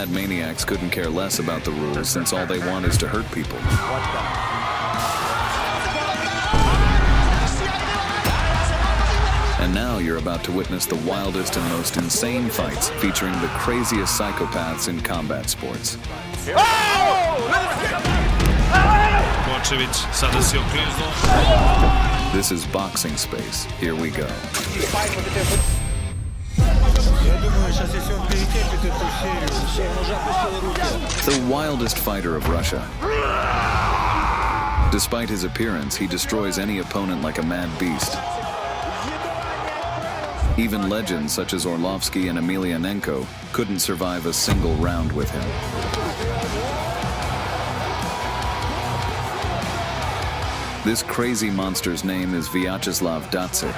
mad maniacs couldn't care less about the rules since all they want is to hurt people. And now you're about to witness the wildest and most insane fights featuring the craziest psychopaths in combat sports. This is Boxing Space. Here we go. The wildest fighter of Russia. Despite his appearance, he destroys any opponent like a mad beast. Even legends such as Orlovsky and Emelianenko couldn't survive a single round with him. This crazy monster's name is Vyacheslav Datsik.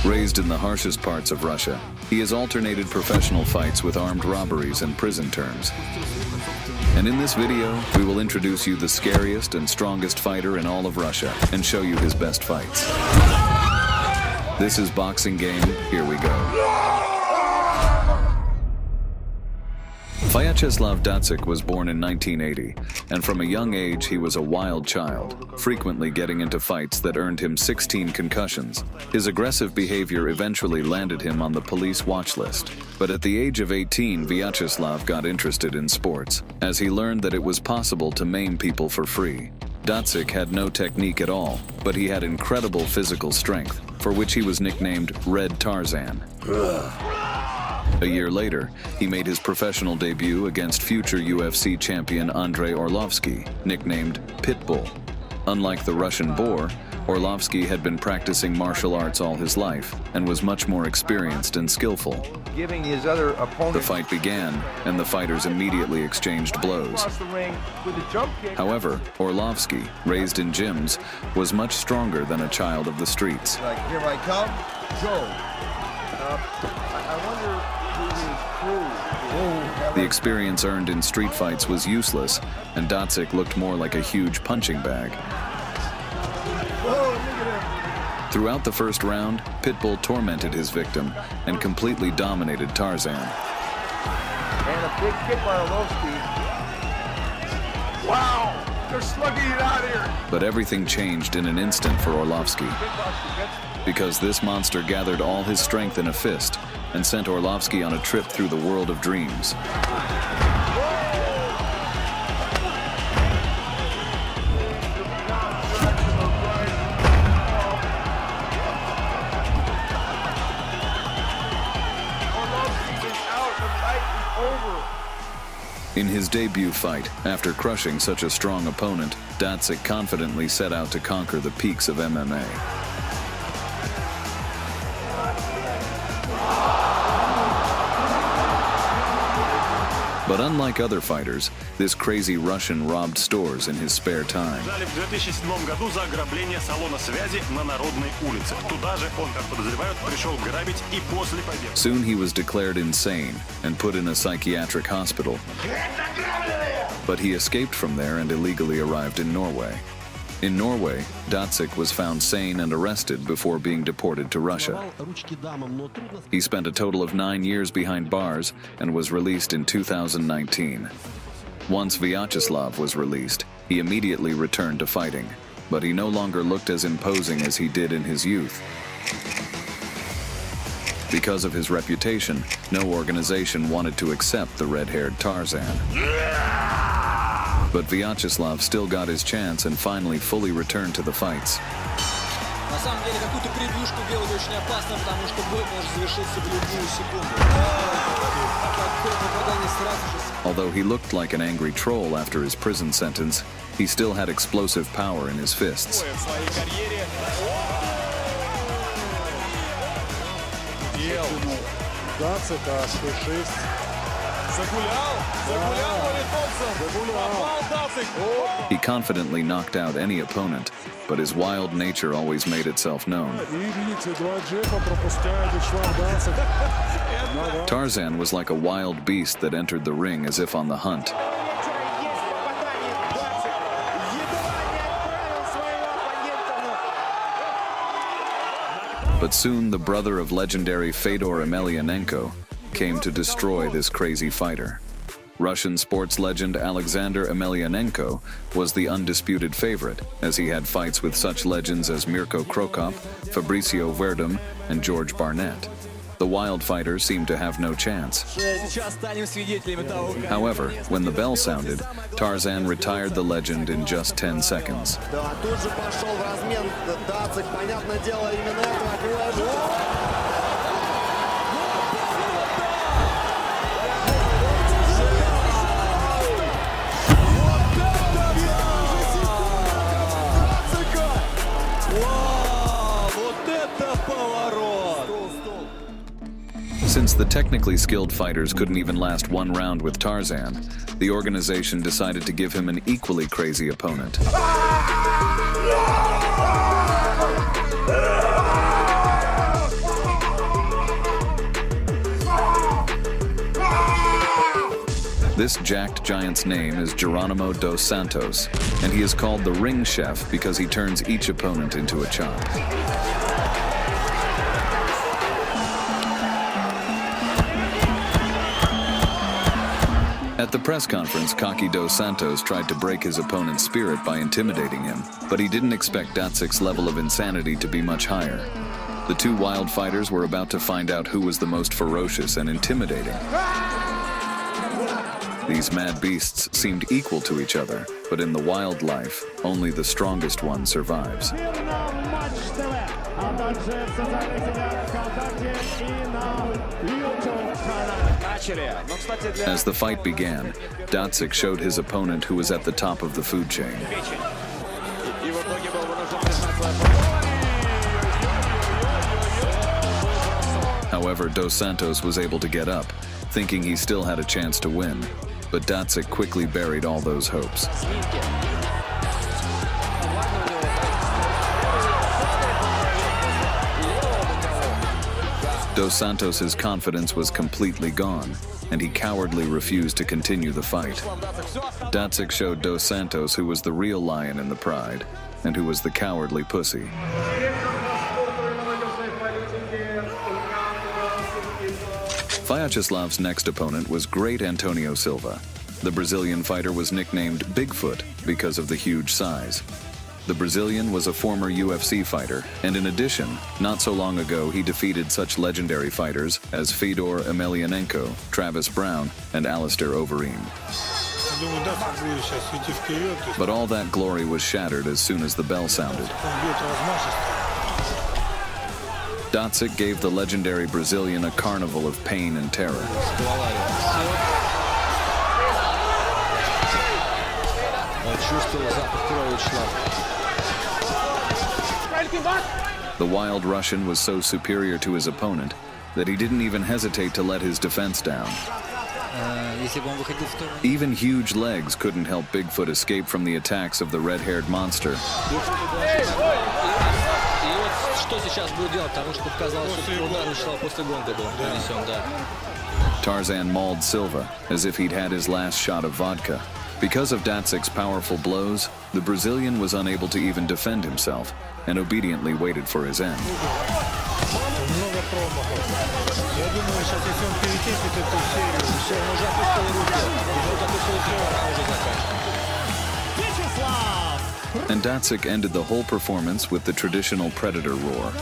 Raised in the harshest parts of Russia, he has alternated professional fights with armed robberies and prison terms. And in this video, we will introduce you the scariest and strongest fighter in all of Russia and show you his best fights. This is Boxing Game. Here we go. Vyacheslav Datsik was born in 1980, and from a young age he was a wild child, frequently getting into fights that earned him 16 concussions. His aggressive behavior eventually landed him on the police watch list. But at the age of 18, Vyacheslav got interested in sports, as he learned that it was possible to maim people for free. Datsik had no technique at all, but he had incredible physical strength, for which he was nicknamed Red Tarzan. A year later, he made his professional debut against future UFC champion Andrei Orlovsky, nicknamed Pitbull. Unlike the Russian boar, Orlovsky had been practicing martial arts all his life and was much more experienced and skillful. Giving his other opponent. The fight began, and the fighters immediately exchanged blows. However, Orlovsky, raised in gyms, was much stronger than a child of the streets. Like, here I come, Joe. I wonder who his crew. The experience earned in street fights was useless, and Datsik looked more like a huge punching bag. Throughout the first round, Pitbull tormented his victim and completely dominated Tarzan. And a big kick by Orlovsky. Wow! They're slugging it out here! But everything changed in an instant for Orlovsky, because this monster gathered all his strength in a fist and sent Orlovsky on a trip through the world of dreams. In his debut fight, after crushing such a strong opponent, Datsik confidently set out to conquer the peaks of MMA. But unlike other fighters, this crazy Russian robbed stores in his spare time. Soon he was declared insane and put in a psychiatric hospital. But he escaped from there and illegally arrived in Norway. In Norway, Datsik was found sane and arrested before being deported to Russia. He spent a total of 9 years behind bars and was released in 2019. Once Vyacheslav was released, he immediately returned to fighting, but he no longer looked as imposing as he did in his youth. Because of his reputation, no organization wanted to accept the red-haired Tarzan. But Vyacheslav still got his chance and finally fully returned to the fights. Although he looked like an angry troll after his prison sentence, he still had explosive power in his fists. He confidently knocked out any opponent, but his wild nature always made itself known. Tarzan was like a wild beast that entered the ring as if on the hunt. But soon the brother of legendary Fedor Emelianenko came to destroy this crazy fighter. Russian sports legend Alexander Emelianenko was the undisputed favorite, as he had fights with such legends as Mirko Krokop, Fabricio Verdum, and George Barnett. The wild fighter seemed to have no chance. However, when the bell sounded, Tarzan retired the legend in just 10 seconds. Since the technically skilled fighters couldn't even last one round with Tarzan, the organization decided to give him an equally crazy opponent. This jacked giant's name is Geronimo dos Santos, and he is called the ring chef because he turns each opponent into a chop. At the press conference, cocky Dos Santos tried to break his opponent's spirit by intimidating him, but he didn't expect Datsik's level of insanity to be much higher. The two wild fighters were about to find out who was the most ferocious and intimidating. These mad beasts seemed equal to each other, but in the wild life, only the strongest one survives. As the fight began, Datsik showed his opponent who was at the top of the food chain. However, Dos Santos was able to get up, thinking he still had a chance to win, but Datsik quickly buried all those hopes. Dos Santos' confidence was completely gone, and he cowardly refused to continue the fight. Datsik showed Dos Santos who was the real lion in the pride, and who was the cowardly pussy. Vyacheslav's next opponent was Great Antonio Silva. The Brazilian fighter was nicknamed Bigfoot because of the huge size. The Brazilian was a former UFC fighter, and in addition, not so long ago he defeated such legendary fighters as Fedor Emelianenko, Travis Brown, and Alistair Overeem. But all that glory was shattered as soon as the bell sounded. Datsik gave the legendary Brazilian a carnival of pain and terror. The wild Russian was so superior to his opponent that he didn't even hesitate to let his defense down. Even huge legs couldn't help Bigfoot escape from the attacks of the red-haired monster. Tarzan mauled Silva as if he'd had his last shot of vodka. Because of Datsik's powerful blows, the Brazilian was unable to even defend himself and obediently waited for his end. And Datsik ended the whole performance with the traditional predator roar.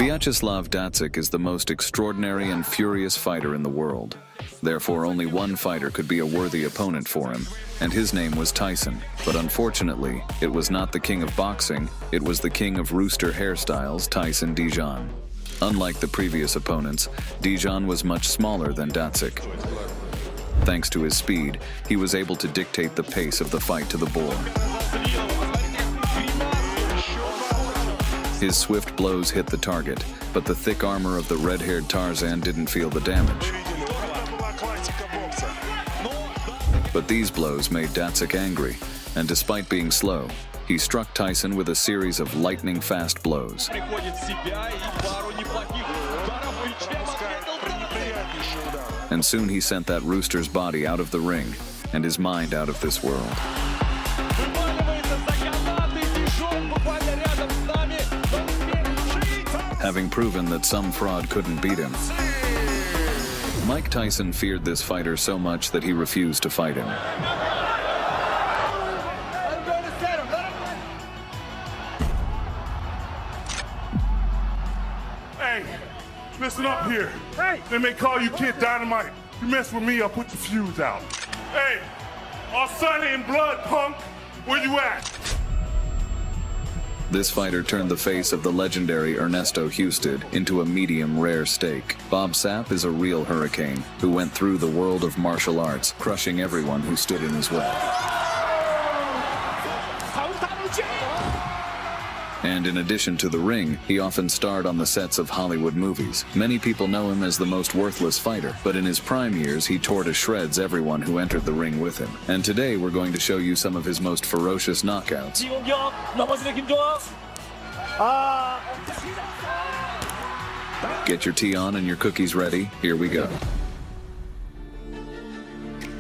Vyacheslav Datsik is the most extraordinary and furious fighter in the world. Therefore, only one fighter could be a worthy opponent for him, and his name was Tyson. But unfortunately, it was not the king of boxing, it was the king of rooster hairstyles, Tyson Dijon. Unlike the previous opponents, Dijon was much smaller than Datsik. Thanks to his speed, he was able to dictate the pace of the fight to the bull. His swift blows hit the target, but the thick armor of the red-haired Tarzan didn't feel the damage. But these blows made Datsik angry, and despite being slow, he struck Tyson with a series of lightning-fast blows. And soon he sent that rooster's body out of the ring, and his mind out of this world. having proven that some fraud couldn't beat him. Mike Tyson feared this fighter so much that he refused to fight him. Hey, listen up here. Hey, they may call you Kid Dynamite. You mess with me, I'll put the fuse out. Hey, all sunny and blood, punk. Where you at? This fighter turned the face of the legendary Ernesto Husted into a medium rare steak. Bob Sapp is a real hurricane who went through the world of martial arts, crushing everyone who stood in his way. And in addition to the ring, he often starred on the sets of Hollywood movies. Many people know him as the most worthless fighter, but in his prime years, he tore to shreds everyone who entered the ring with him. And today, we're going to show you some of his most ferocious knockouts. Get your tea on and your cookies ready. Here we go.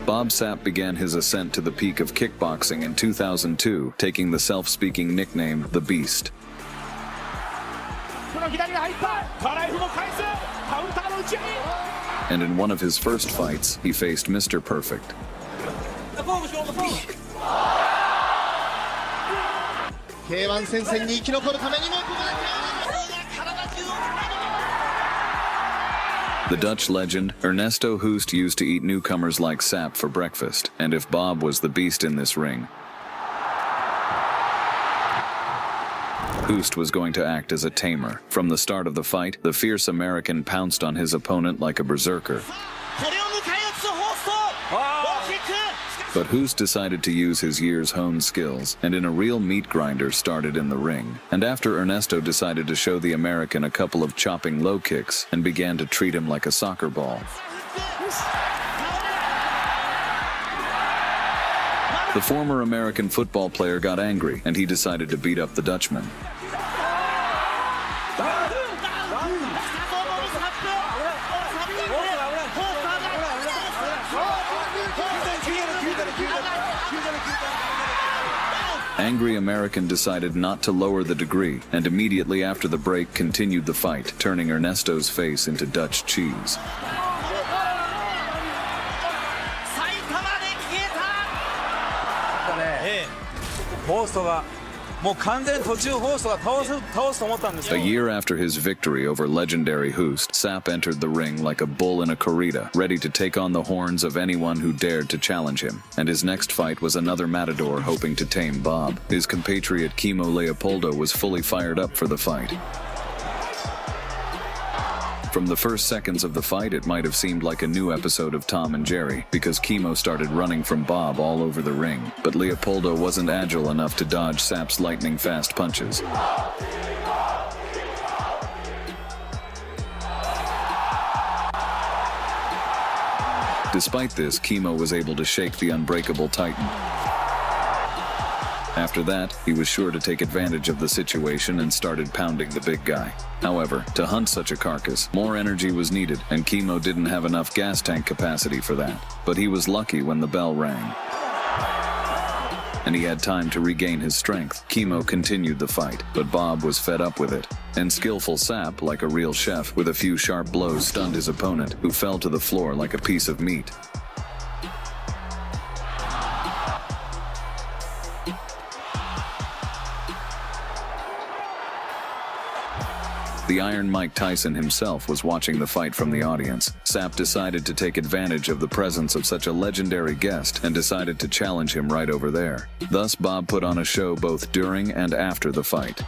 Bob Sapp began his ascent to the peak of kickboxing in 2002, taking the self-speaking nickname The Beast. And in one of his first fights, he faced Mr. Perfect. The Dutch legend, Ernesto Husted, used to eat newcomers like Sapp for breakfast, and if Bob was the beast in this ring, Husted was going to act as a tamer. From the start of the fight, the fierce American pounced on his opponent like a berserker. But Husted decided to use his years-honed skills, and in a real meat grinder started in the ring. And after Ernesto decided to show the American a couple of chopping low kicks and began to treat him like a soccer ball. The former American football player got angry, and he decided to beat up the Dutchman. Angry American decided not to lower the degree, and immediately after the break continued the fight, turning Ernesto's face into Dutch cheese. A year after his victory over legendary Husted, Sapp entered the ring like a bull in a corrida, ready to take on the horns of anyone who dared to challenge him. And his next fight was another matador hoping to tame Bob. His compatriot Kimo Leopoldo was fully fired up for the fight. From the first seconds of the fight, it might have seemed like a new episode of Tom and Jerry, because Kimo started running from Bob all over the ring, but Leopoldo wasn't agile enough to dodge Sapp's lightning-fast punches. Despite this, Kimo was able to shake the unbreakable Titan. After that, he was sure to take advantage of the situation and started pounding the big guy. However, to hunt such a carcass, more energy was needed, and Kimo didn't have enough gas tank capacity for that. But he was lucky when the bell rang, and he had time to regain his strength. Kimo continued the fight, but Bob was fed up with it. And skillful Sapp, like a real chef, with a few sharp blows stunned his opponent, who fell to the floor like a piece of meat. The Iron Mike Tyson himself was watching the fight from the audience. Sapp decided to take advantage of the presence of such a legendary guest and decided to challenge him right over there. Thus, Bob put on a show both during and after the fight.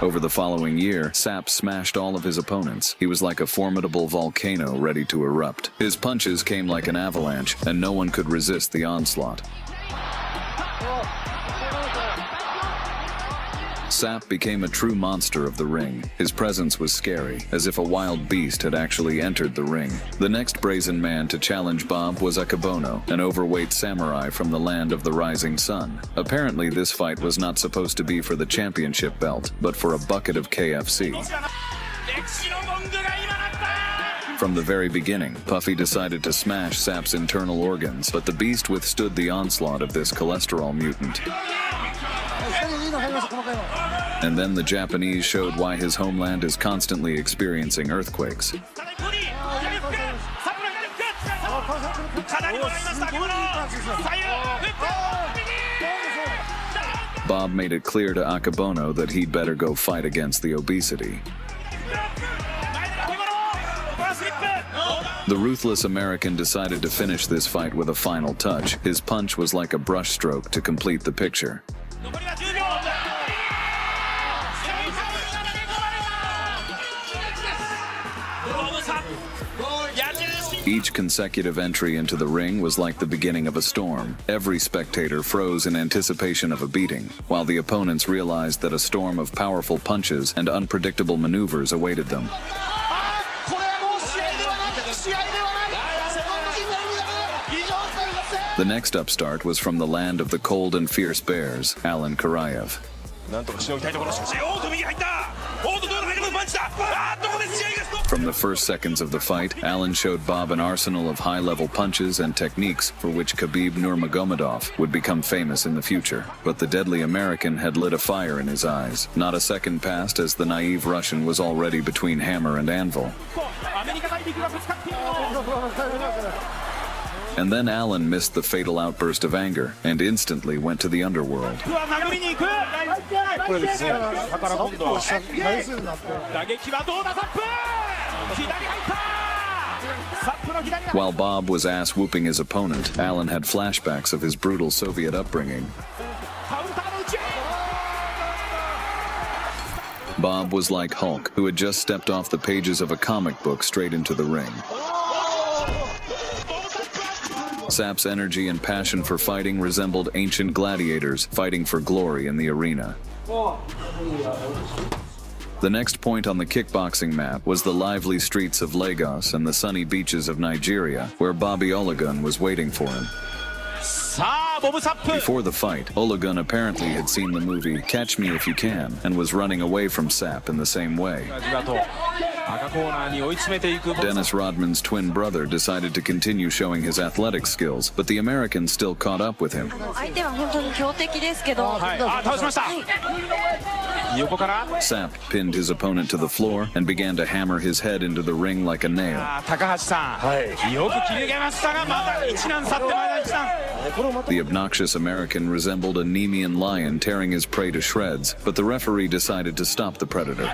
Over the following year, Sapp smashed all of his opponents. He was like a formidable volcano ready to erupt. His punches came like an avalanche, and no one could resist the onslaught. Sapp became a true monster of the ring. His presence was scary, as if a wild beast had actually entered the ring. The next brazen man to challenge Bob was Akebono, an overweight samurai from the land of the rising sun. Apparently, this fight was not supposed to be for the championship belt, but for a bucket of KFC. From the very beginning, Puffy decided to smash Sapp's internal organs, but the beast withstood the onslaught of this cholesterol mutant. And then the Japanese showed why his homeland is constantly experiencing earthquakes. Bob made it clear to Akebono that he'd better go fight against the obesity. The ruthless American decided to finish this fight with a final touch. His punch was like a brushstroke to complete the picture. Each consecutive entry into the ring was like the beginning of a storm. Every spectator froze in anticipation of a beating, while the opponents realized that a storm of powerful punches and unpredictable maneuvers awaited them. The next upstart was from the land of the cold and fierce bears, Alan Karayev. From the first seconds of the fight, Alan showed Bob an arsenal of high-level punches and techniques for which Khabib Nurmagomedov would become famous in the future. But the deadly American had lit a fire in his eyes. Not a second passed as the naive Russian was already between hammer and anvil. And then Alan missed the fatal outburst of anger and instantly went to the underworld. While Bob was ass-whooping his opponent, Alan had flashbacks of his brutal Soviet upbringing. Bob was like Hulk, who had just stepped off the pages of a comic book straight into the ring. Sapp's energy and passion for fighting resembled ancient gladiators fighting for glory in the arena. The next point on the kickboxing map was the lively streets of Lagos and the sunny beaches of Nigeria, where Bobby Ologun was waiting for him. Before the fight, Ologun apparently had seen the movie Catch Me If You Can and was running away from Sapp in the same way. Dennis Rodman's twin brother decided to continue showing his athletic skills, but the American still caught up with him. Sapp pinned his opponent to the floor and began to hammer his head into the ring like a nail. The obnoxious American resembled a Nemean lion tearing his prey to shreds, but the referee decided to stop the predator.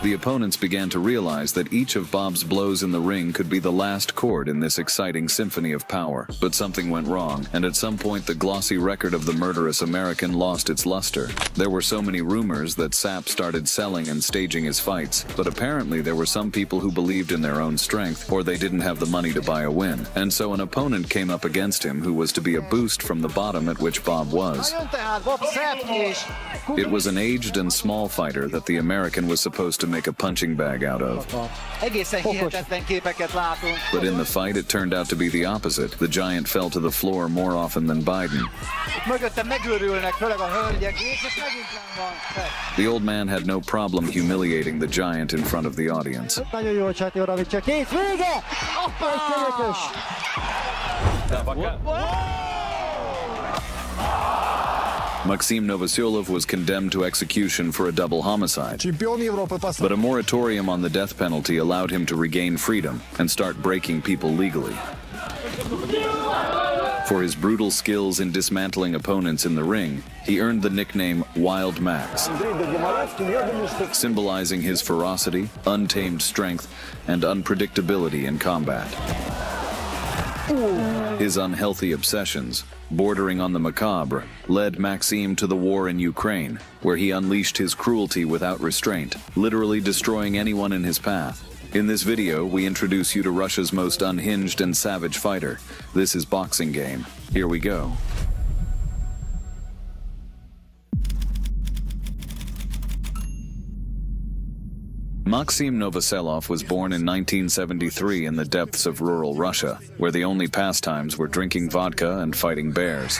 The opponents began to realize that each of Bob's blows in the ring could be the last chord in this exciting symphony of power. But something went wrong, and at some point the glossy record of the murderous American lost its luster. There were so many rumors that Sapp started selling and staging his fights, but apparently there were some people who believed in their own strength, or they didn't have the money to buy a win. And so an opponent came up against him who was to be a boost from the bottom at which Bob was. It was an aged and small fighter that the American was supposed to make a punching bag out of. But in the fight, it turned out to be the opposite. The giant fell to the floor more often than Biden. The old man had no problem humiliating the giant in front of the audience. Maxim Novoselov was condemned to execution for a double homicide. But a moratorium on the death penalty allowed him to regain freedom and start breaking people legally. For his brutal skills in dismantling opponents in the ring, he earned the nickname Wild Max, symbolizing his ferocity, untamed strength, and unpredictability in combat. His unhealthy obsessions, bordering on the macabre, led Maxim to the war in Ukraine, where he unleashed his cruelty without restraint, literally destroying anyone in his path. In this video, we introduce you to Russia's most unhinged and savage fighter. This is Boxing Game. Here we go. Maxim Novoselov was born in 1973 in the depths of rural Russia, where the only pastimes were drinking vodka and fighting bears.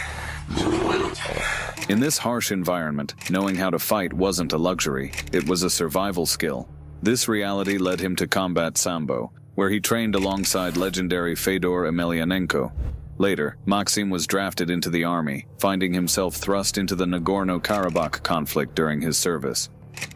In this harsh environment, knowing how to fight wasn't a luxury, it was a survival skill. This reality led him to combat Sambo, where he trained alongside legendary Fedor Emelianenko. Later, Maxim was drafted into the army, finding himself thrust into the Nagorno-Karabakh conflict during his service.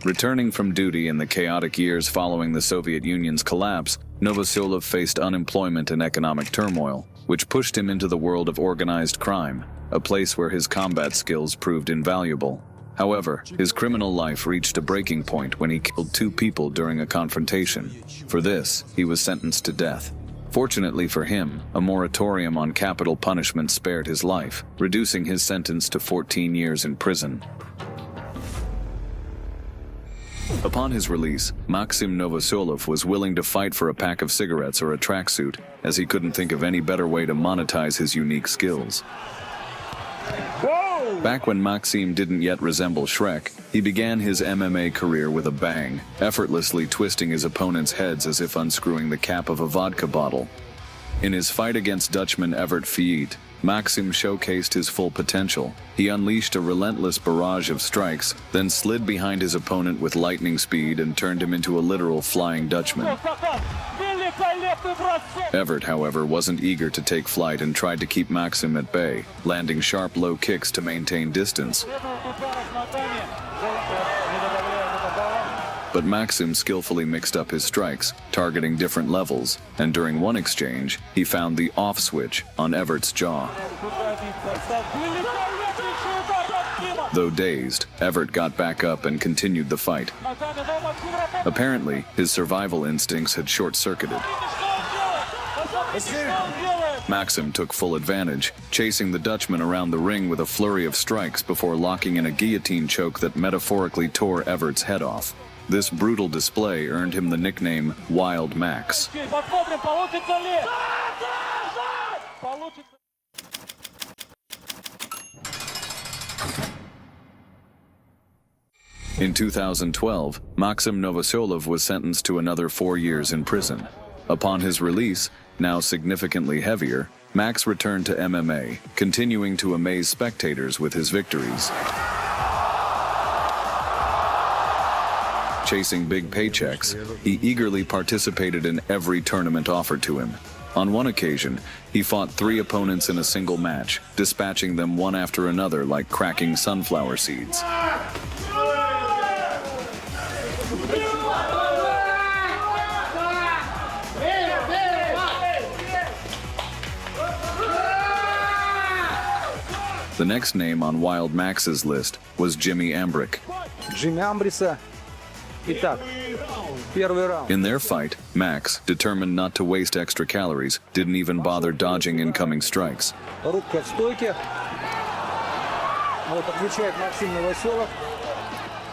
Returning from duty in the chaotic years following the Soviet Union's collapse, Novoselov faced unemployment and economic turmoil, which pushed him into the world of organized crime, a place where his combat skills proved invaluable. However, his criminal life reached a breaking point when he killed 2 people during a confrontation. For this, he was sentenced to death. Fortunately for him, a moratorium on capital punishment spared his life, reducing his sentence to 14 years in prison. Upon his release, Maxim Novoselov was willing to fight for a pack of cigarettes or a tracksuit, as he couldn't think of any better way to monetize his unique skills. Back when Maxim didn't yet resemble Shrek, he began his MMA career with a bang, effortlessly twisting his opponent's heads as if unscrewing the cap of a vodka bottle. In his fight against Dutchman Evert Fiet, Maxim showcased his full potential. He unleashed a relentless barrage of strikes, then slid behind his opponent with lightning speed and turned him into a literal Flying Dutchman. Evert, however, wasn't eager to take flight and tried to keep Maxim at bay, landing sharp low kicks to maintain distance. But Maxim skillfully mixed up his strikes, targeting different levels, and during one exchange, he found the off switch on Evert's jaw. Though dazed, Evert got back up and continued the fight. Apparently, his survival instincts had short-circuited. Maxim took full advantage, chasing the Dutchman around the ring with a flurry of strikes before locking in a guillotine choke that metaphorically tore Evert's head off. This brutal display earned him the nickname Wild Max. In 2012, Maxim Novoselov was sentenced to another 4 years in prison. Upon his release, now significantly heavier, Max returned to MMA, continuing to amaze spectators with his victories. Chasing big paychecks, he eagerly participated in every tournament offered to him. On one occasion, he fought 3 opponents in a single match, dispatching them one after another like cracking sunflower seeds. The next name on Wild Max's list was Jimmy Ambrick. In their fight, Max, determined not to waste extra calories, didn't even bother dodging incoming strikes.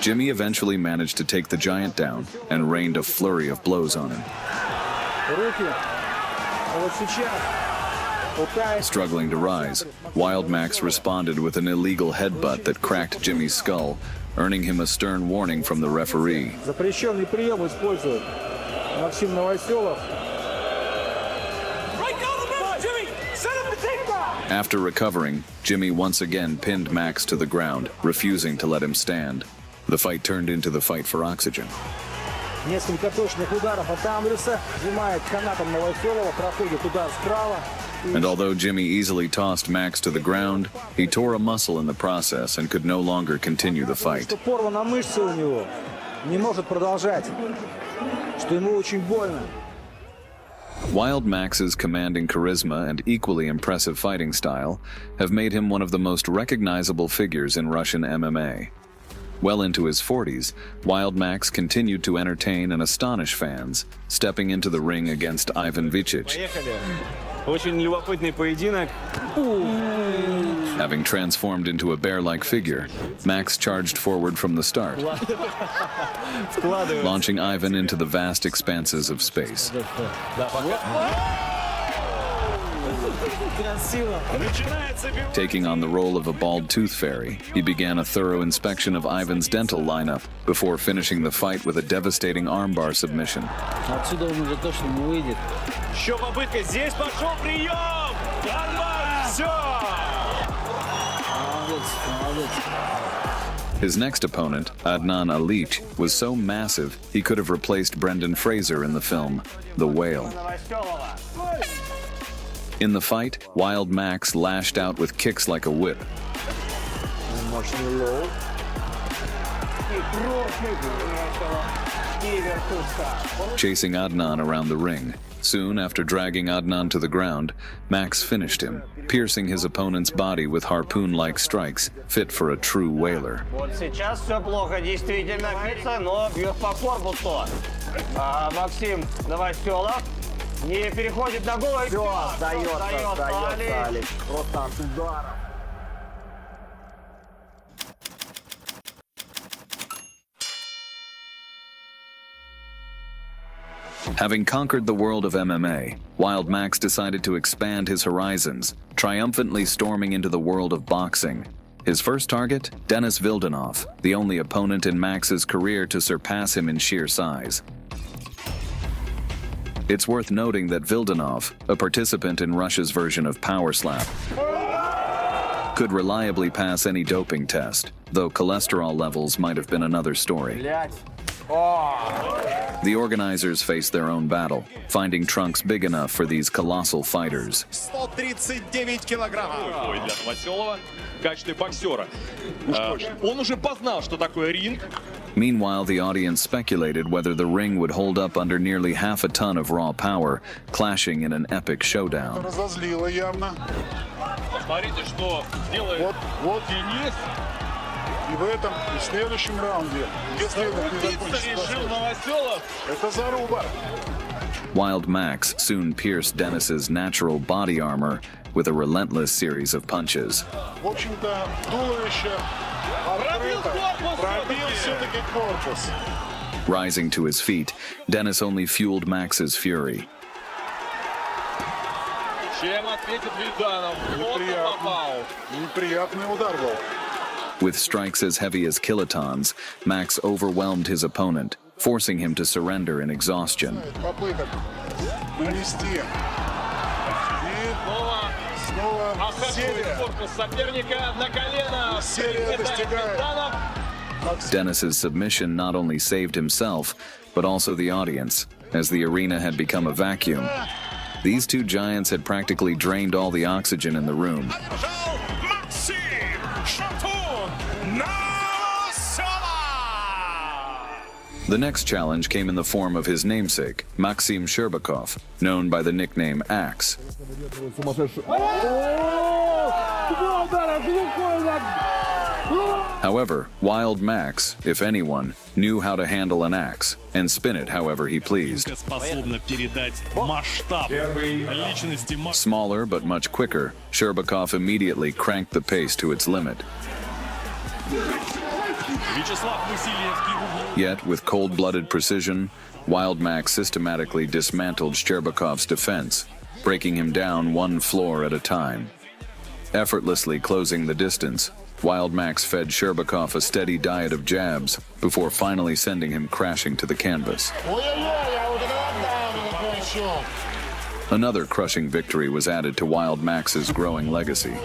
Jimmy eventually managed to take the giant down and rained a flurry of blows on him. Struggling to rise, Wild Max responded with an illegal headbutt that cracked Jimmy's skull, earning him a stern warning from the referee. After recovering, Jimmy once again pinned Max to the ground, refusing to let him stand. The fight turned into the fight for oxygen. And although Jimmy easily tossed Max to the ground, he tore a muscle in the process and could no longer continue the fight. Wild Max's commanding charisma and equally impressive fighting style have made him one of the most recognizable figures in Russian MMA. Well into his 40s, Wild Max continued to entertain and astonish fans, stepping into the ring against Ivan Vicic. Having transformed into a bear-like figure, Max charged forward from the start, launching Ivan into the vast expanses of space. Taking on the role of a bald tooth fairy, he began a thorough inspection of Ivan's dental lineup before finishing the fight with a devastating armbar submission. His next opponent, Adnan Alich, was so massive he could have replaced Brendan Fraser in the film The Whale. In the fight, Wild Max lashed out with kicks like a whip. Chasing Adnan around the ring. Soon after dragging Adnan to the ground, Max finished him, piercing his opponent's body with harpoon-like strikes, fit for a true whaler. Вот сейчас все плохо, действительно, Фица, но бьет по корпусу. Максим Новоселов не переходит на голову. Все, сдается, Алекс. Просто от удара. Having conquered the world of MMA, Wild Max decided to expand his horizons, triumphantly storming into the world of boxing. His first target, Denis Vildanov, the only opponent in Max's career to surpass him in sheer size. It's worth noting that Vildanov, a participant in Russia's version of Power Slap, could reliably pass any doping test, though cholesterol levels might have been another story. The organizers faced their own battle, finding trunks big enough for these colossal fighters. 139 килограммов. Бой для Новоселова в качестве боксера. Он уже познал, что такое ринг. Meanwhile, the audience speculated whether the ring would hold up under nearly half a ton of raw power, clashing in an epic showdown. Разозлило явно. Смотрите, что делает Денис. И в этом, и в следующем раунде, если это не закончится, это заруба. Wild Max soon pierced Denis's natural body armor with a relentless series of punches. В общем-то, туловище открыто, пробил все-таки корпус. Rising to his feet, Denis only fueled Max's fury. Чем ответит Вильданов? Он попал. Неприятный удар был. With strikes as heavy as kilotons, Max overwhelmed his opponent, forcing him to surrender in exhaustion. Попыток нанести. И снова серия. Соперника на колено. Серия достигает. Denis's submission not only saved himself, but also the audience, as the arena had become a vacuum. These two giants had practically drained all the oxygen in the room. The next challenge came in the form of his namesake, Maxim Sherbakov, known by the nickname Axe. However, Wild Max, if anyone, knew how to handle an axe and spin it however he pleased. Smaller but much quicker, Sherbakov immediately cranked the pace to its limit. Yet, with cold-blooded precision, Wild Max systematically dismantled Sherbakov's defense, breaking him down one floor at a time. Effortlessly closing the distance, Wild Max fed Sherbakov a steady diet of jabs before finally sending him crashing to the canvas. Another crushing victory was added to Wild Max's growing legacy.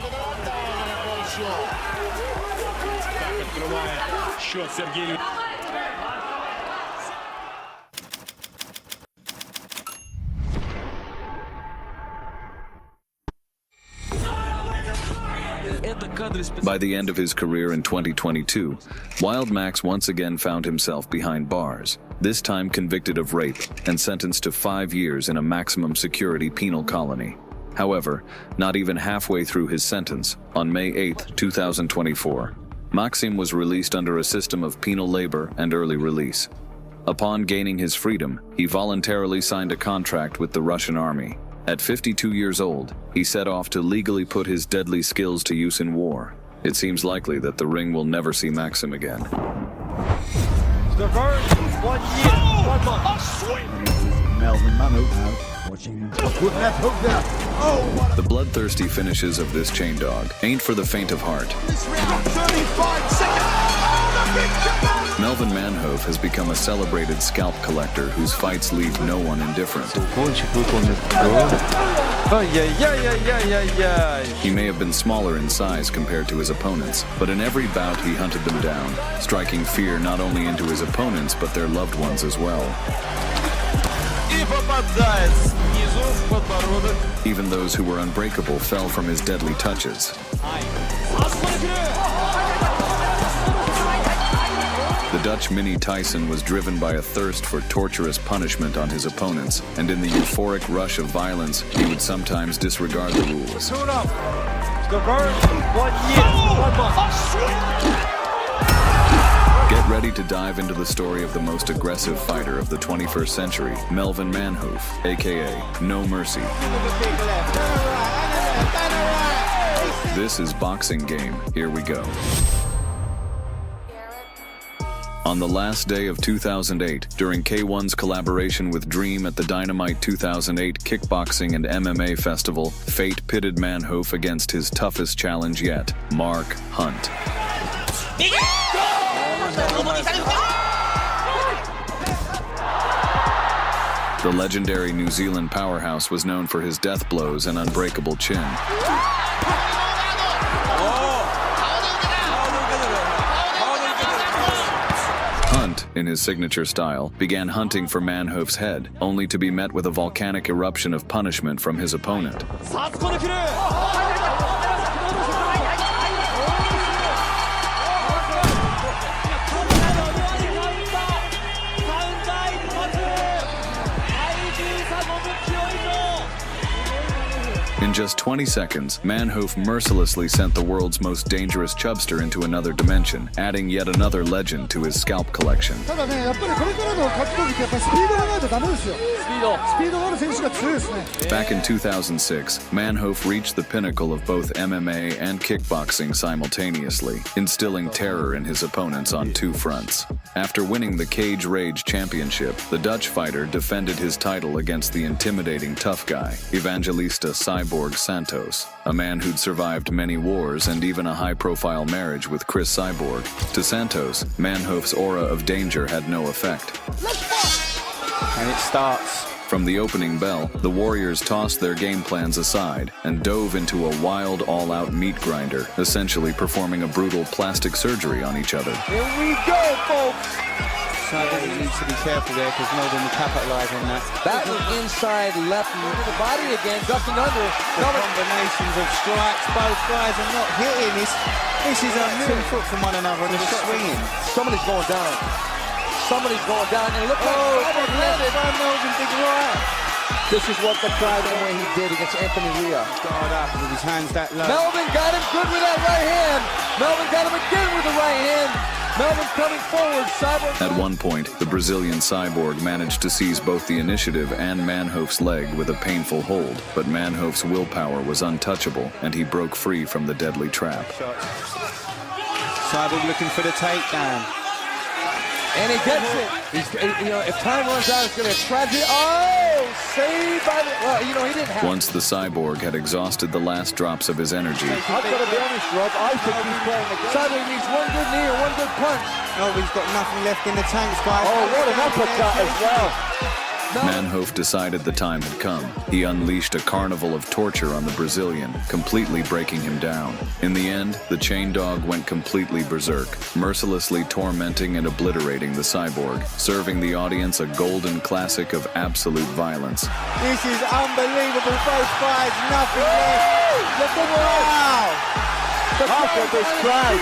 By the end of his career in 2022, Wild Max once again found himself behind bars, this time convicted of rape and sentenced to 5 years in a maximum security penal colony. However, not even halfway through his sentence, on May 8, 2024, Maxim was released under a system of penal labor and early release. Upon gaining his freedom, he voluntarily signed a contract with the Russian army. At 52 years old, he set off to legally put his deadly skills to use in war. It seems likely that the ring will never see Maxim again. Melvin, Manhoef, watching him. Put that hook there. The bloodthirsty finishes of this chain dog ain't for the faint of heart. 35 seconds. Melvin Manhoef has become a celebrated scalp collector whose fights leave no one indifferent. He may have been smaller in size compared to his opponents, but in every bout he hunted them down, striking fear not only into his opponents but their loved ones as well. И попадает снизу. Even those who were unbreakable fell from his deadly touches. The Dutch Mini Tyson was driven by a thirst for torturous punishment on his opponents, and in the euphoric rush of violence, he would sometimes disregard the rules. Get ready to dive into the story of the most aggressive fighter of the 21st century, Melvin Manhoef, aka No Mercy. This is Boxing Game. Here we go. On the last day of 2008, during K1's collaboration with Dream at the Dynamite 2008 Kickboxing and MMA Festival, fate pitted Manhoef against his toughest challenge yet, Mark Hunt. The legendary New Zealand powerhouse was known for his death blows and unbreakable chin. Hunt, in his signature style, began hunting for Manhoef's head, only to be met with a volcanic eruption of punishment from his opponent. In just 20 seconds, Manhoef mercilessly sent the world's most dangerous chubster into another dimension, adding yet another legend to his scalp collection. Back in 2006, Manhoef reached the pinnacle of both MMA and kickboxing simultaneously, instilling terror in his opponents on two fronts. After winning the Cage Rage Championship, the Dutch fighter defended his title against the intimidating tough guy, Evangelista Cyborg Santos, a man who'd survived many wars and even a high-profile marriage with Chris Cyborg. To Santos, Manhoef's aura of danger had no effect. And it starts. From the opening bell, the Warriors tossed their game plans aside and dove into a wild, all-out meat grinder, essentially performing a brutal plastic surgery on each other. Here we go, folks! Cyborg needs to be careful there because Melvin will capitalize on that. That was inside left into the body again, ducking under. The combinations of strikes, both guys are not hitting. This is a 2 foot from one another and they're swinging. Somebody's going down. Somebody's going down, and look like Cyborg landed. Melvin, big right. This is what the crowd and what he did against Anthony Ria. Guard up with his hands that low. Melvin got him good with that right hand. Melvin got him again with the right hand. Melvin coming forward, Cyborg. At one point, the Brazilian Cyborg managed to seize both the initiative and Manhoef's leg with a painful hold, but Manhoef's willpower was untouchable, and he broke free from the deadly trap. Cyborg looking for the takedown. And he gets it. He's, if time runs out, it's going to be a tragedy. Oh, saved by the... Well, he didn't have... Once the Cyborg had exhausted the last drops of his energy, I've got to be honest, Rob. I think he's playing the game. Cyborg needs one good knee or one good punch. Oh, he's got nothing left in the tanks, guys. Oh, what an uppercut as well. Manhoef decided the time had come. He unleashed a carnival of torture on the Brazilian, completely breaking him down. In the end, the chain dog went completely berserk, mercilessly tormenting and obliterating the Cyborg, serving the audience a golden classic of absolute violence. This is unbelievable, both guys, nothing left. Look at wow! This crowd.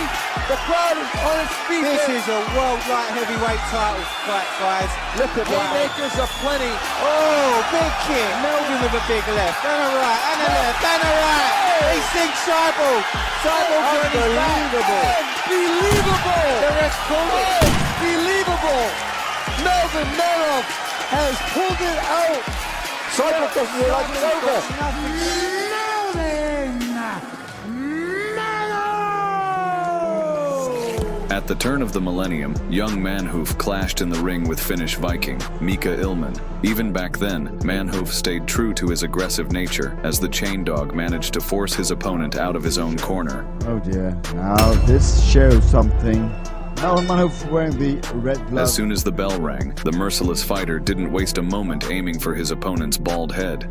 The crowd is on its feet. This is a world light heavyweight title fight, guys. Look at haymakers aplenty. Oh, big kick. Melvin with a big left, and a right, and a left, and a right. He sinks Cyborg. Cyborg's on his back. Unbelievable. The next unbelievable. Melvin Manhoef has pulled it out. Cyborg doesn't realize it's over. At the turn of the millennium, young Manhoef clashed in the ring with Finnish Viking, Mika Illman. Even back then, Manhoef stayed true to his aggressive nature as the chain dog managed to force his opponent out of his own corner. Oh dear, now this shows something. Melvin Manhoef wearing the red glove. As soon as the bell rang, the merciless fighter didn't waste a moment aiming for his opponent's bald head.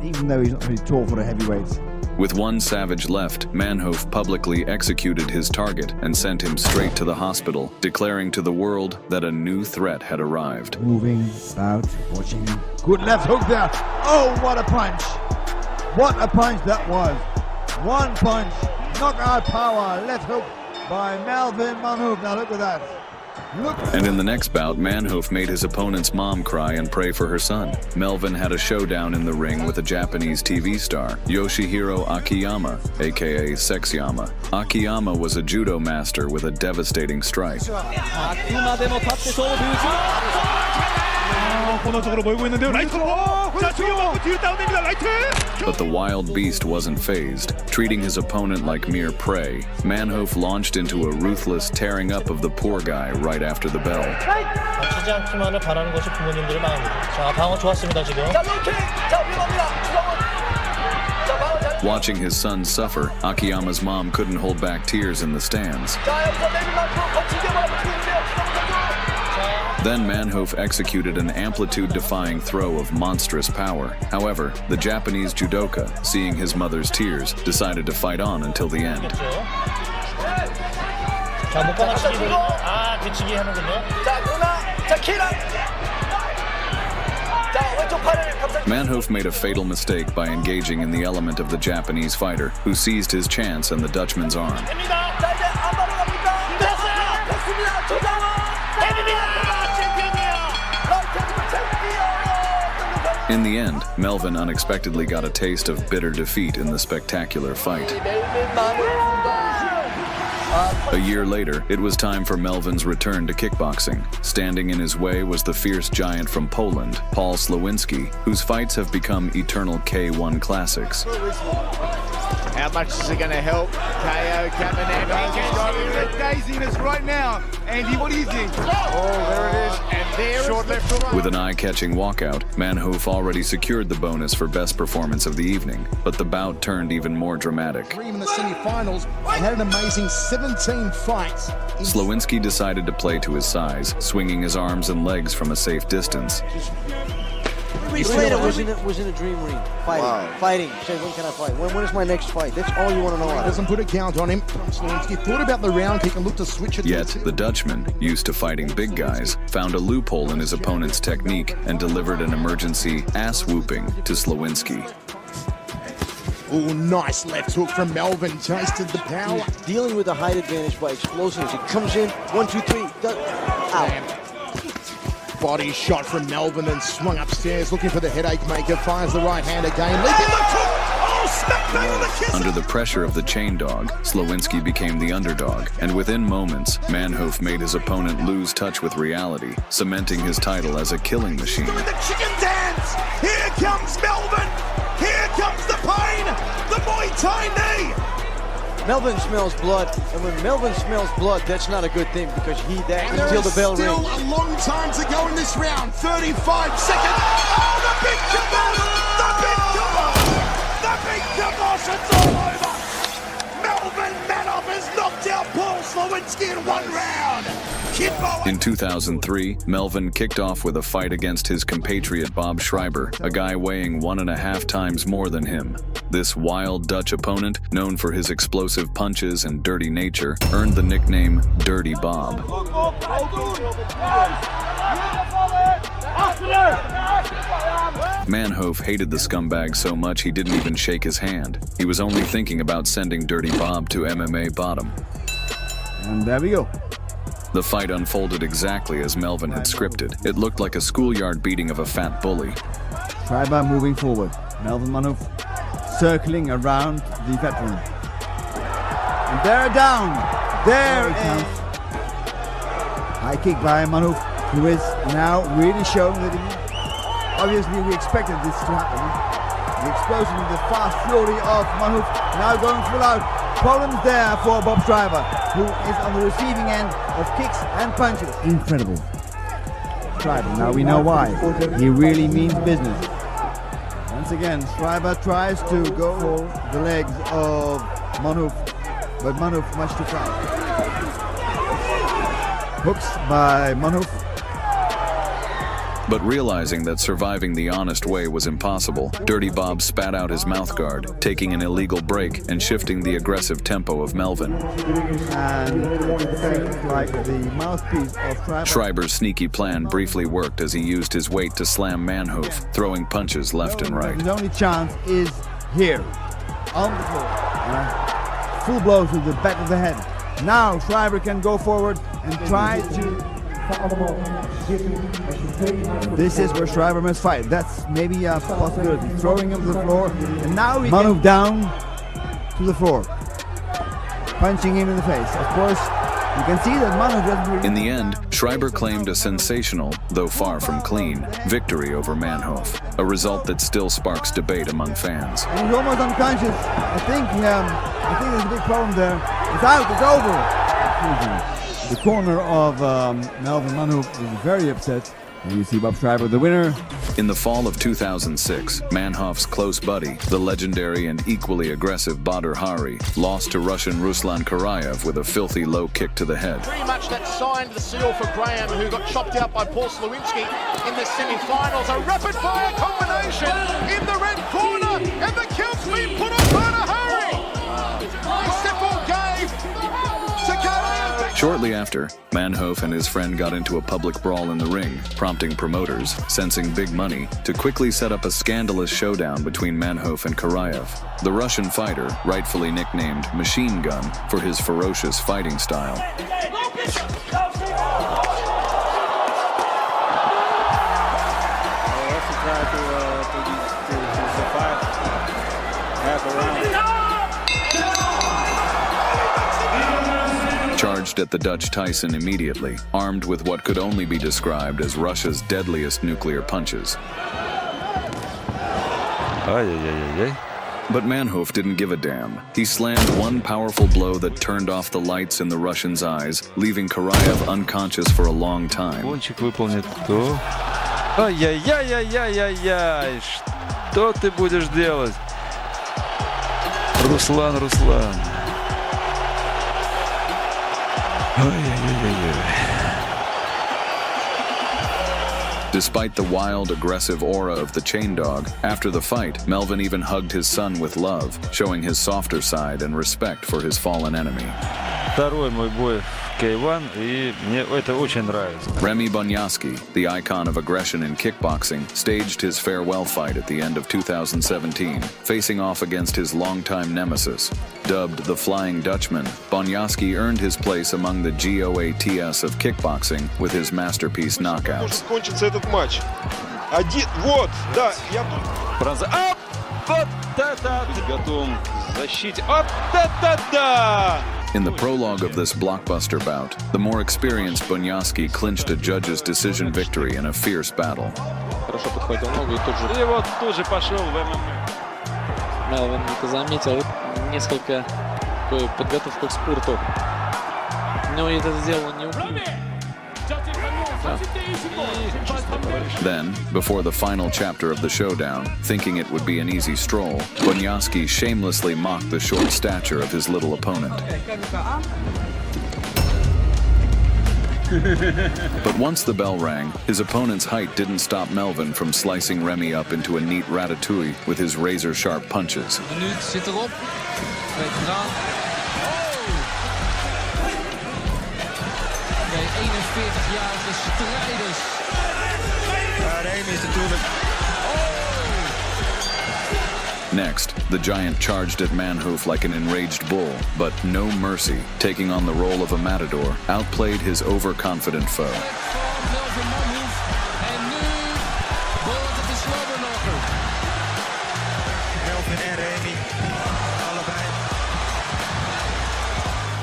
Even though he's not really tall for a heavyweight, With one savage left, Manhoef publicly executed his target and sent him straight to the hospital, declaring to the world that a new threat had arrived. Moving about, watching. Good left hook there. Oh, what a punch. What a punch that was. One punch, knockout power, left hook by Melvin Manhoef. Now look at that. And in the next bout, Manhoef made his opponent's mom cry and pray for her son. Melvin had a showdown in the ring with a Japanese TV star, Yoshihiro Akiyama, aka Sexyama. Akiyama was a judo master with a devastating strike. But the wild beast wasn't fazed. Treating his opponent like mere prey, Manhoef launched into a ruthless tearing up of the poor guy right after the bell. Watching his son suffer, Akiyama's mom couldn't hold back tears in the stands. Then Manhoef executed an amplitude-defying throw of monstrous power. However, the Japanese judoka, seeing his mother's tears, decided to fight on until the end. Manhoef made a fatal mistake by engaging in the element of the Japanese fighter, who seized his chance in the Dutchman's arm. In the end, Melvin unexpectedly got a taste of bitter defeat in the spectacular fight. A year later, it was time for Melvin's return to kickboxing. Standing in his way was the fierce giant from Poland, Paul Slowinski, whose fights have become eternal K1 classics. How much is it going to help? KO coming in. Red daisiness right now. Andy, what do you think? Oh, there it is. And there short left to right. With an eye-catching walkout, Manhoef already secured the bonus for best performance of the evening, but the bout turned even more dramatic. In the semi-finals, he had an amazing 17 fights. Slowinski decided to play to his size, swinging his arms and legs from a safe distance. Later was in a dream ring, fighting. Say, when can I fight? When is my next fight? That's all you want to know. Doesn't put a count on him. Slowinski thought about the round kick and looked to switch it. Yet, the Dutchman, used to fighting big guys, found a loophole in his opponent's technique and delivered an emergency ass-whooping to Slowinski. Oh, nice left hook from Melvin. Tasted the power. Dealing with a height advantage by explosives. It comes in, 1, 2, 3, out. Body shot from Melvin and swung upstairs looking for the headache maker. Finds the right hand again. Leaping the hook. Oh, smack bang on the kiss. Under the pressure of the chain dog, Slowinski became the underdog, and within moments, Manhoef made his opponent lose touch with reality, cementing his title as a killing machine. Doing the chicken dance. Here comes Melvin. Here comes the pain. The Muay Thai knee. Melvin smells blood, and when Melvin smells blood, that's not a good thing because until the bell rings. Still a long time to go in this round. 35 seconds. Oh, the big kibosh! The big kibosh! The big kibosh! It's all over. Melvin Manhoef has knocked out Paul Slowinski in one round. In 2003, Melvin kicked off with a fight against his compatriot Bob Schreiber, a guy weighing 1.5 times more than him. This wild Dutch opponent, known for his explosive punches and dirty nature, earned the nickname Dirty Bob. Manhoef hated the scumbag so much he didn't even shake his hand. He was only thinking about sending Dirty Bob to MMA bottom. And there we go. The fight unfolded exactly as Melvin had scripted. It looked like a schoolyard beating of a fat bully. Schreiber moving forward. Melvin Manhoef circling around the veteran. And they're down. There it is. High kick by Manhoef, who is now really showing that obviously we expected this to happen. The explosion, the fast fury of Manhoef now going full out. Problems there for Bob Schreiber, who is on the receiving end of kicks and punches. Incredible. Schreiber, now we know why. He really means business. Once again, Schreiber tries to go for the legs of Manhoef, but Manhoef much too fast. Hooks by Manhoef. But realizing that surviving the honest way was impossible, Dirty Bob spat out his mouthguard, taking an illegal break and shifting the aggressive tempo of Melvin. And like the mouthpiece of Schreiber's sneaky plan briefly worked as he used his weight to slam Manhoef, throwing punches left and right. His only chance is here, on the floor. Full blows to the back of the head. Now Schreiber can go forward and try to... This is where Schreiber must fight. That's maybe a possibility. Throwing him to the floor, and now he Manhoef down to the floor, punching him in the face. Of course, you can see that Manhoef doesn't really... In the end, Schreiber claimed a sensational, though far from clean, victory over Manhoef, a result that still sparks debate among fans. And he's almost unconscious. I think there's a big problem there. It's out. It's over. The corner of Melvin Manhoef is very upset. And you see Bob Schreiber, the winner. In the fall of 2006, Manhoef's close buddy, the legendary and equally aggressive Badr Hari, lost to Russian Ruslan Karayev with a filthy low kick to the head. Pretty much that signed the seal for Graham, who got chopped out by Paul Slawinski in the semi-finals. A rapid-fire combination in the red corner, and the kill's been put on Badr Hari. Simple gave to Karayev. Shortly after, Manhoef and his friend got into a public brawl in the ring, prompting promoters, sensing big money, to quickly set up a scandalous showdown between Manhoef and Karayev. The Russian fighter, rightfully nicknamed Machine Gun for his ferocious fighting style. Charged at the Dutch Tyson immediately, armed with what could only be described as Russia's deadliest nuclear punches. But Manhoef didn't give a damn. He slammed one powerful blow that turned off the lights in the Russian's eyes, leaving Karayev unconscious for a long time. Кончик выполнит кто? Ай-яй-яй-яй-яй-яй! Что ты будешь делать? Руслан. Despite the wild, aggressive aura of the chain dog, after the fight, Melvin even hugged his son with love, showing his softer side and respect for his fallen enemy. Второй мой бой в K1, и мне это очень нравится. Remy Bonyaski, the icon of aggression in kickboxing, staged his farewell fight at the end of 2017, facing off against his longtime nemesis. Dubbed the Flying Dutchman, Bonyaski earned his place among the GOATs of kickboxing with his masterpiece knockouts. Кончится этот матч. Вот, да, я... Оп! Вот это! Готов к защите. Вот это да! In the prologue of this blockbuster bout, the more experienced Bonyaski clinched a judge's decision victory in a fierce battle. Хорошо подхватил ногу и тут же... И вот тут же пошел в ММА. Мелвин это заметил, несколько подготовку к спорту. Но это сделал не умело. Then, before the final chapter of the showdown, thinking it would be an easy stroll, Bonyaski shamelessly mocked the short stature of his little opponent. But once the bell rang, his opponent's height didn't stop Melvin from slicing Remy up into a neat ratatouille with his razor-sharp punches. Next, the giant charged at Manhoef like an enraged bull, but no mercy, taking on the role of a matador, outplayed his overconfident foe.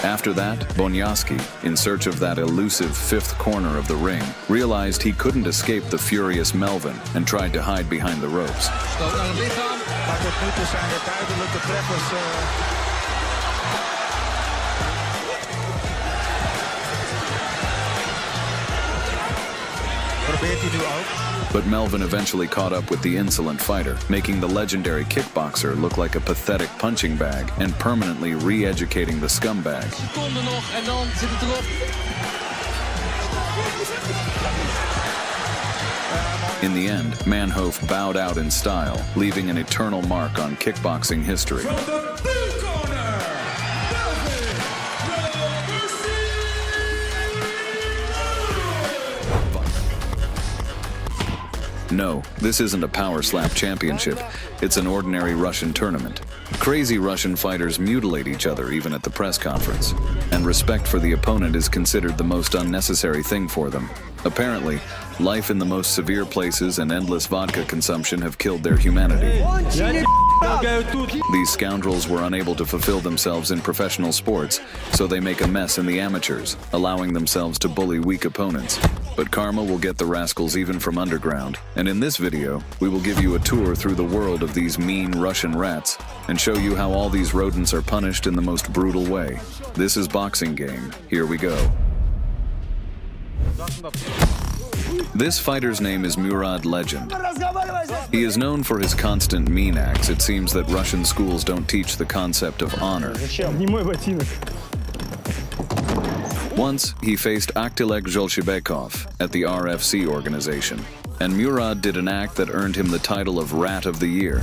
After that, Bonyaski, in search of that elusive fifth corner of the ring, realized he couldn't escape the furious Melvin and tried to hide behind the ropes. But Melvin eventually caught up with the insolent fighter, making the legendary kickboxer look like a pathetic punching bag and permanently re-educating the scumbag. In the end, Manhoef bowed out in style, leaving an eternal mark on kickboxing history. No, this isn't a power slap championship. It's an ordinary Russian tournament. Crazy Russian fighters mutilate each other even at the press conference. And respect for the opponent is considered the most unnecessary thing for them. Apparently, life in the most severe places and endless vodka consumption have killed their humanity. These scoundrels were unable to fulfill themselves in professional sports, so they make a mess in the amateurs, allowing themselves to bully weak opponents. But karma will get the rascals even from underground, and in this video, we will give you a tour through the world of these mean Russian rats, and show you how all these rodents are punished in the most brutal way. This is Boxing Game. Here we go. This fighter's name is Murad Legend. He is known for his constant mean acts. It seems that Russian schools don't teach the concept of honor. Once, he faced Aktilek Zholshibekov at the RFC organization, and Murad did an act that earned him the title of Rat of the Year.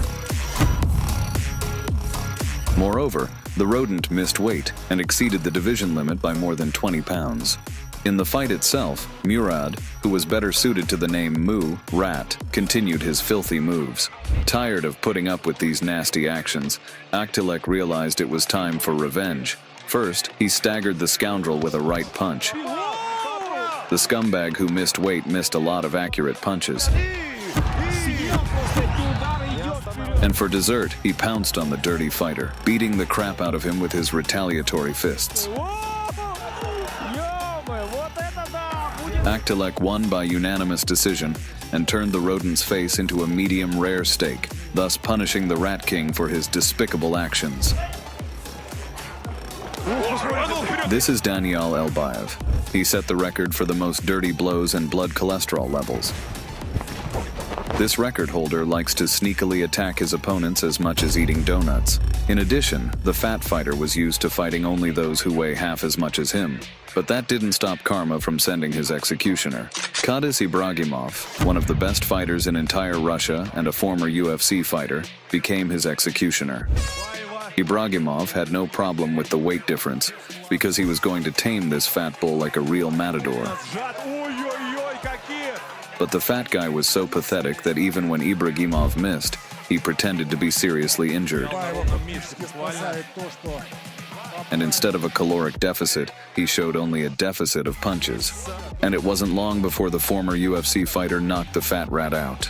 Moreover, the rodent missed weight and exceeded the division limit by more than 20 pounds. In the fight itself, Murad, who was better suited to the name Mu, Rat, continued his filthy moves. Tired of putting up with these nasty actions, Aktilek realized it was time for revenge. First, he staggered the scoundrel with a right punch. The scumbag who missed weight missed a lot of accurate punches. And for dessert, he pounced on the dirty fighter, beating the crap out of him with his retaliatory fists. Aktilek won by unanimous decision and turned the rodent's face into a medium rare steak, thus punishing the Rat King for his despicable actions. This is Daniel Elbaev. He set the record for the most dirty blows and blood cholesterol levels. This record holder likes to sneakily attack his opponents as much as eating donuts. In addition, the fat fighter was used to fighting only those who weigh half as much as him. But that didn't stop karma from sending his executioner. Kadis Ibragimov, one of the best fighters in entire Russia and a former UFC fighter, became his executioner. Ibragimov had no problem with the weight difference because he was going to tame this fat bull like a real matador. But the fat guy was so pathetic that even when Ibragimov missed, he pretended to be seriously injured. And instead of a caloric deficit, he showed only a deficit of punches. And it wasn't long before the former UFC fighter knocked the fat rat out.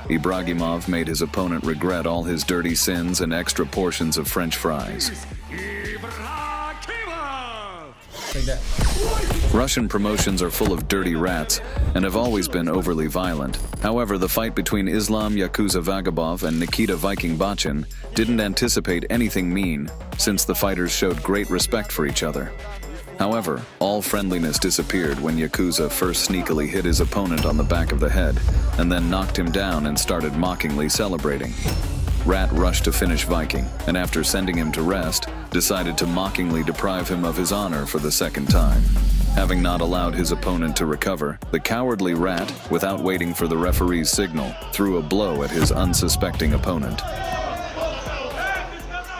Ibragimov made his opponent regret all his dirty sins and extra portions of French fries. Russian promotions are full of dirty rats and have always been overly violent. However, the fight between Islam Yakuza Vagabov and Nikita Viking Bachin didn't anticipate anything mean, since the fighters showed great respect for each other. However, all friendliness disappeared when Yakuza first sneakily hit his opponent on the back of the head, and then knocked him down and started mockingly celebrating. Rat rushed to finish Viking, and after sending him to rest, decided to mockingly deprive him of his honor for the second time. Having not allowed his opponent to recover, the cowardly Rat, without waiting for the referee's signal, threw a blow at his unsuspecting opponent.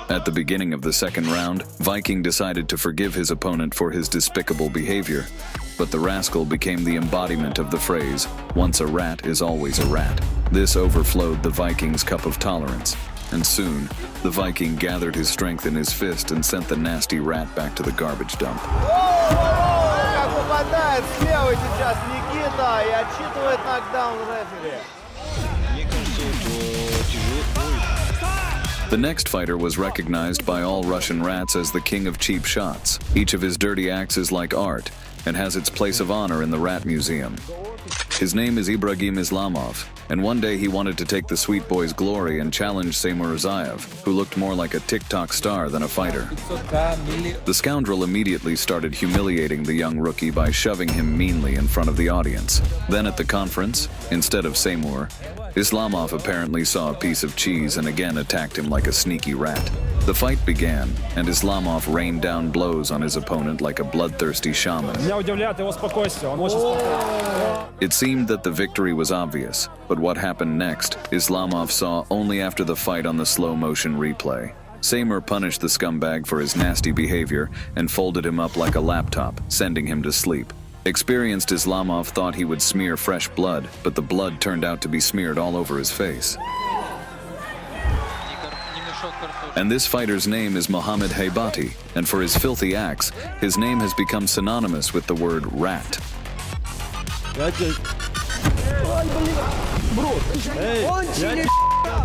At the beginning of the second round, Viking decided to forgive his opponent for his despicable behavior, but the rascal became the embodiment of the phrase, "Once a rat is always a rat." This overflowed the Viking's cup of tolerance, and soon, the Viking gathered his strength in his fist and sent the nasty rat back to the garbage dump. The next fighter was recognized by all Russian rats as the king of cheap shots. Each of his dirty acts is like art and has its place of honor in the Rat Museum. His name is Ibragim Islamov, and one day he wanted to take the sweet boy's glory and challenge Seymour Uzayev, who looked more like a TikTok star than a fighter. The scoundrel immediately started humiliating the young rookie by shoving him meanly in front of the audience. Then at the conference, instead of Seymour, Islamov apparently saw a piece of cheese and again attacked him like a sneaky rat. The fight began, and Islamov rained down blows on his opponent like a bloodthirsty shaman. It seemed that the victory was obvious, but what happened next, Islamov saw only after the fight on the slow-motion replay. Seymour punished the scumbag for his nasty behavior and folded him up like a laptop, sending him to sleep. Experienced Islamov thought he would smear fresh blood, but the blood turned out to be smeared all over his face. And this fighter's name is Mohammed Heybati, and for his filthy acts, his name has become synonymous with the word rat.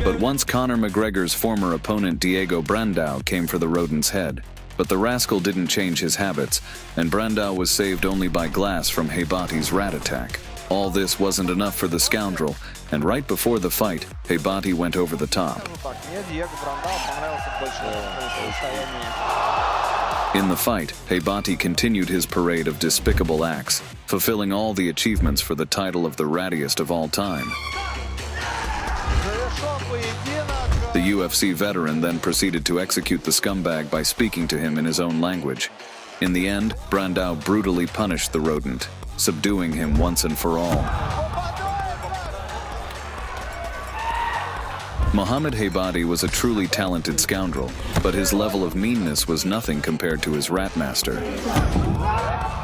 But once Conor McGregor's former opponent Diego Brandao came for the rodent's head. But the rascal didn't change his habits, and Brandao was saved only by glass from Heybati's rat attack. All this wasn't enough for the scoundrel, and right before the fight, Heybati went over the top. In the fight, Heybati continued his parade of despicable acts, fulfilling all the achievements for the title of the rattiest of all time. The UFC veteran then proceeded to execute the scumbag by speaking to him in his own language. In the end, Brandao brutally punished the rodent, subduing him once and for all. Mohammed Heybati was a truly talented scoundrel, but his level of meanness was nothing compared to his rat master.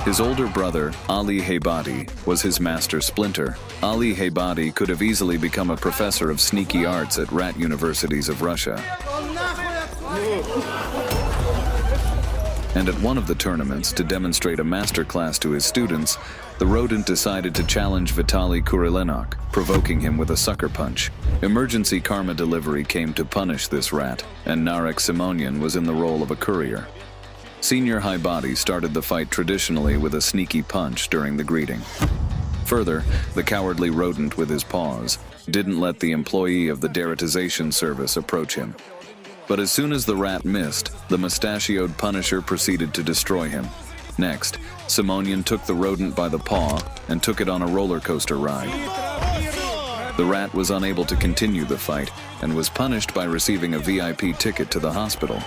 His older brother, Ali Heybati, was his master splinter. Ali Heybati could have easily become a professor of sneaky arts at rat universities of Russia. And at one of the tournaments, to demonstrate a masterclass to his students, the rodent decided to challenge Vitaly Kurilenok, provoking him with a sucker punch. Emergency karma delivery came to punish this rat, and Narek Simonian was in the role of a courier. Senior Heybati started the fight traditionally with a sneaky punch during the greeting. Further, the cowardly rodent with his paws didn't let the employee of the deratization service approach him. But as soon as the rat missed, the mustachioed punisher proceeded to destroy him. Next, Simonian took the rodent by the paw and took it on a roller coaster ride. The rat was unable to continue the fight and was punished by receiving a VIP ticket to the hospital.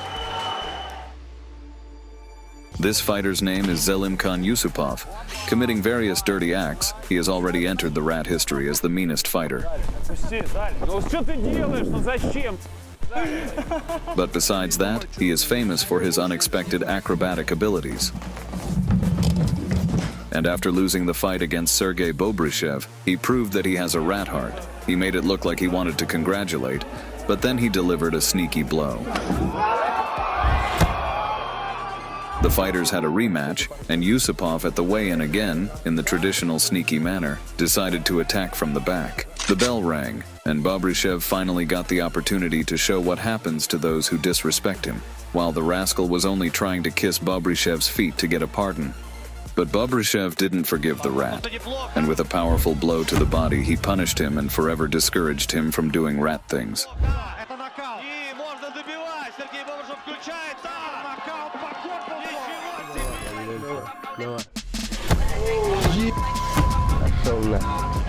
This fighter's name is Zelimkhan Yusupov. Committing various dirty acts, he has already entered the rat history as the meanest fighter. But besides that, he is famous for his unexpected acrobatic abilities. And after losing the fight against Sergei Bobryshev, he proved that he has a rat heart. He made it look like he wanted to congratulate, but then he delivered a sneaky blow. The fighters had a rematch, and Yusupov at the weigh-in again, in the traditional sneaky manner, decided to attack from the back. The bell rang, and Bobryshev finally got the opportunity to show what happens to those who disrespect him, while the rascal was only trying to kiss Bobryshev's feet to get a pardon. But Bobryshev didn't forgive the rat, and with a powerful blow to the body, he punished him and forever discouraged him from doing rat things.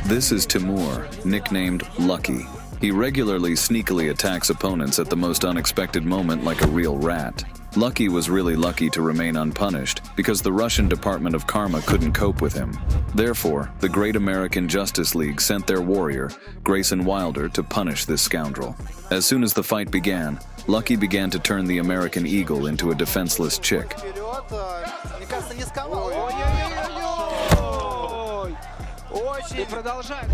This is Timur, nicknamed Lucky. He regularly sneakily attacks opponents at the most unexpected moment like a real rat. Lucky was really lucky to remain unpunished because the Russian Department of Karma couldn't cope with him. Therefore, the Great American Justice League sent their warrior, Grayson Wilder, to punish this scoundrel. As soon as the fight began, Lucky began to turn the American Eagle into a defenseless chick.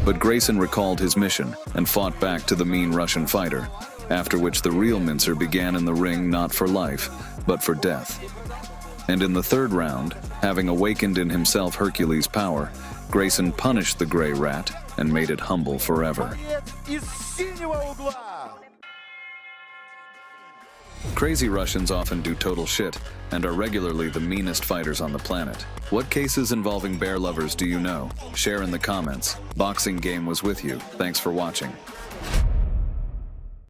But Grayson recalled his mission and fought back to the mean Russian fighter, after which the real mincer began in the ring not for life, but for death. And in the third round, having awakened in himself Hercules' power, Grayson punished the gray rat and made it humble forever. Crazy Russians often do total shit and are regularly the meanest fighters on the planet. What cases involving bear lovers do you know? Share in the comments. Boxing Game was with you. Thanks for watching.